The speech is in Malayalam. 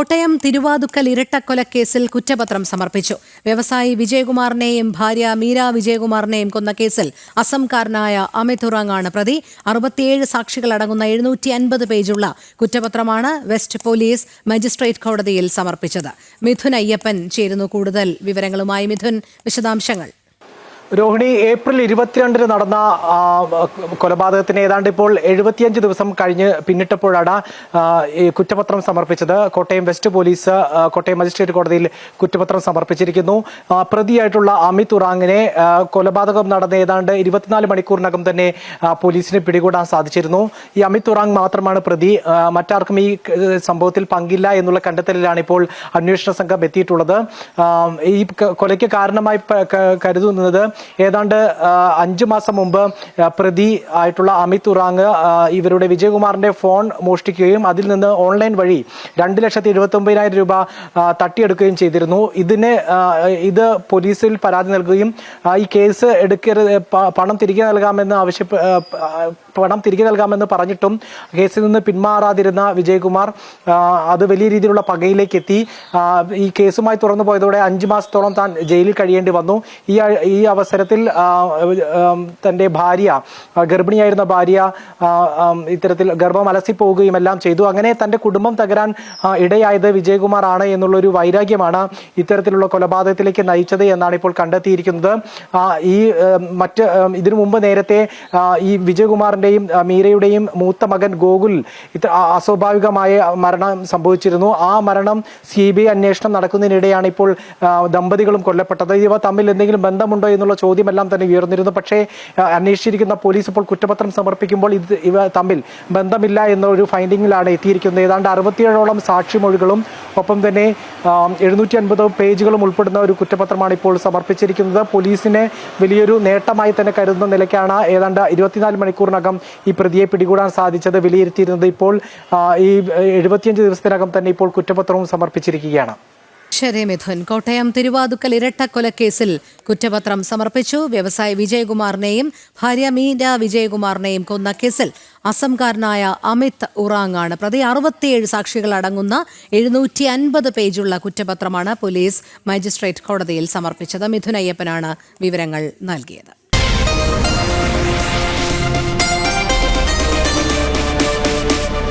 കോട്ടയം തിരുവാതുക്കൽ ഇരട്ടക്കൊലക്കേസിൽ കുറ്റപത്രം സമർപ്പിച്ചു. വ്യവസായി വിജയകുമാറിനെയും ഭാര്യ മീര വിജയകുമാറിനെയും കൊന്ന കേസിൽ അസംകാരനായ അമിത് ഉറാങ്ങാണ് പ്രതി. 67 സാക്ഷികളടങ്ങുന്ന 750 പേജുള്ള കുറ്റപത്രമാണ് വെസ്റ്റ് പോലീസ് മജിസ്ട്രേറ്റ് കോടതിയിൽ സമർപ്പിച്ചത്. മിഥുൻ അയ്യപ്പൻ ചേരുന്നു കൂടുതൽ വിവരങ്ങളുമായി. മിഥുൻ, വിശദാംശങ്ങൾ. രോഹിണി, ഏപ്രിൽ 22 നടന്ന കൊലപാതകത്തിന് ഏതാണ്ട് ഇപ്പോൾ 75 ദിവസം കഴിഞ്ഞ് പിന്നിട്ടപ്പോഴാണ് കുറ്റപത്രം സമർപ്പിച്ചത്. Kottayam west police Kottayam magistrate കോടതിയിൽ കുറ്റപത്രം സമർപ്പിച്ചിരിക്കുന്നു. പ്രതിയായിട്ടുള്ള അമിത് ഉറാങ്ങിനെ കൊലപാതകം നടന്ന ഏതാണ്ട് 24 മണിക്കൂറിനകം തന്നെ പോലീസിന് പിടികൂടാൻ സാധിച്ചിരുന്നു. ഈ അമിത് ഉറാങ് മാത്രമാണ് പ്രതി. മറ്റാർക്കും ഈ സംഭവത്തിൽ പങ്കില്ല എന്നുള്ള കണ്ടെത്തലിലാണ് ഇപ്പോൾ അന്വേഷണ സംഘം എത്തിയിട്ടുള്ളത്. ഈ കൊലയ്ക്ക് കാരണമായി കരുതുന്നത് ഏതാണ്ട് 5 മാസം മുമ്പ് പ്രതി ആയിട്ടുള്ള അമിത് ഉറാങ് ഇവരുടെ വിജയകുമാറിന്റെ ഫോൺ മോഷ്ടിക്കുകയും അതിൽ നിന്ന് ഓൺലൈൻ വഴി 2,79,000 രൂപ തട്ടിയെടുക്കുകയും ചെയ്തിരുന്നു. ഇത് പോലീസിൽ പരാതി നൽകുകയും ഈ കേസ് പണം തിരികെ നൽകാമെന്ന് പറഞ്ഞിട്ടും കേസിൽ നിന്ന് പിന്മാറാതിരുന്ന വിജയകുമാർ അത് വലിയ രീതിയിലുള്ള പകയിലേക്ക് എത്തി. ഈ കേസുമായി തുറന്നു പോയതോടെ 5 മാസത്തോളം താൻ ജയിലിൽ കഴിയേണ്ടി വന്നു. ഈ അവസരത്തിൽ തന്റെ ഭാര്യ, ഗർഭിണിയായിരുന്ന ഭാര്യ ഇത്തരത്തിൽ ഗർഭം അലസിപ്പോവുകയും എല്ലാം ചെയ്തു. അങ്ങനെ തന്റെ കുടുംബം തകരാൻ ഇടയായത് വിജയകുമാർ ആണ് എന്നുള്ളൊരു വൈരാഗ്യമാണ് ഇത്തരത്തിലുള്ള കൊലപാതകത്തിലേക്ക് നയിച്ചത് എന്നാണ് ഇപ്പോൾ കണ്ടെത്തിയിരിക്കുന്നത്. ഇതിനു മുമ്പ് നേരത്തെ ഈ വിജയകുമാറിന്റെയും മീരയുടെയും മൂത്ത മകൻ ഗോകുൽ അസ്വാഭാവികമായ മരണം സംഭവിച്ചിരുന്നു. ആ മരണം CBI അന്വേഷണം നടക്കുന്നതിനിടെയാണ് ഇപ്പോൾ ദമ്പതികളും കൊല്ലപ്പെട്ടത്. ഇവ തമ്മിൽ എന്തെങ്കിലും ബന്ധമുണ്ടോ എന്നുള്ള ചോദ്യമെല്ലാം തന്നെ ഉയർന്നിരുന്നു. പക്ഷേ അന്വേഷിച്ചിരിക്കുന്ന പോലീസ് ഇപ്പോൾ കുറ്റപത്രം സമർപ്പിക്കുമ്പോൾ ഇവ തമ്മിൽ ബന്ധമില്ല എന്നൊരു ഫൈൻഡിങ്ങിലാണ് എത്തിയിരിക്കുന്നത്. ഏതാണ്ട് 67ഓളം സാക്ഷിമൊഴികളും ഒപ്പം തന്നെ 750 പേജുകളും ഉൾപ്പെടുന്ന ഒരു കുറ്റപത്രമാണ് ഇപ്പോൾ സമർപ്പിച്ചിരിക്കുന്നത്. പോലീസിനെ വലിയൊരു നേട്ടമായി തന്നെ കരുതുന്ന നിലയ്ക്കാണ് ഏതാണ്ട് 24 മണിക്കൂറിനകം ഈ പ്രതിയെ പിടികൂടാൻ സാധിച്ചത് വിലയിരുത്തിയിരുന്നത്. ഇപ്പോൾ ഈ 75 ദിവസത്തിനകം തന്നെ ഇപ്പോൾ കുറ്റപത്രവും സമർപ്പിച്ചിരിക്കുകയാണ്. ശരി മിഥുൻ. കോട്ടയം തിരുവാതുക്കൽ ഇരട്ടക്കൊലക്കേസിൽ കുറ്റപത്രം സമർപ്പിച്ചു. വ്യവസായി വിജയകുമാറിനെയും ഭാര്യ മീര വിജയകുമാറിനെയും കൊന്ന കേസിൽ അസംകാരനായ അമിത് ഉറാങ്ങാണ് പ്രതി. 67 സാക്ഷികൾ അടങ്ങുന്ന 750 പേജുള്ള കുറ്റപത്രമാണ് പോലീസ് മജിസ്ട്രേറ്റ് കോടതിയിൽ സമർപ്പിച്ചത്. മിഥുൻ അയ്യപ്പനാണ് വിവരങ്ങൾ നൽകിയത്.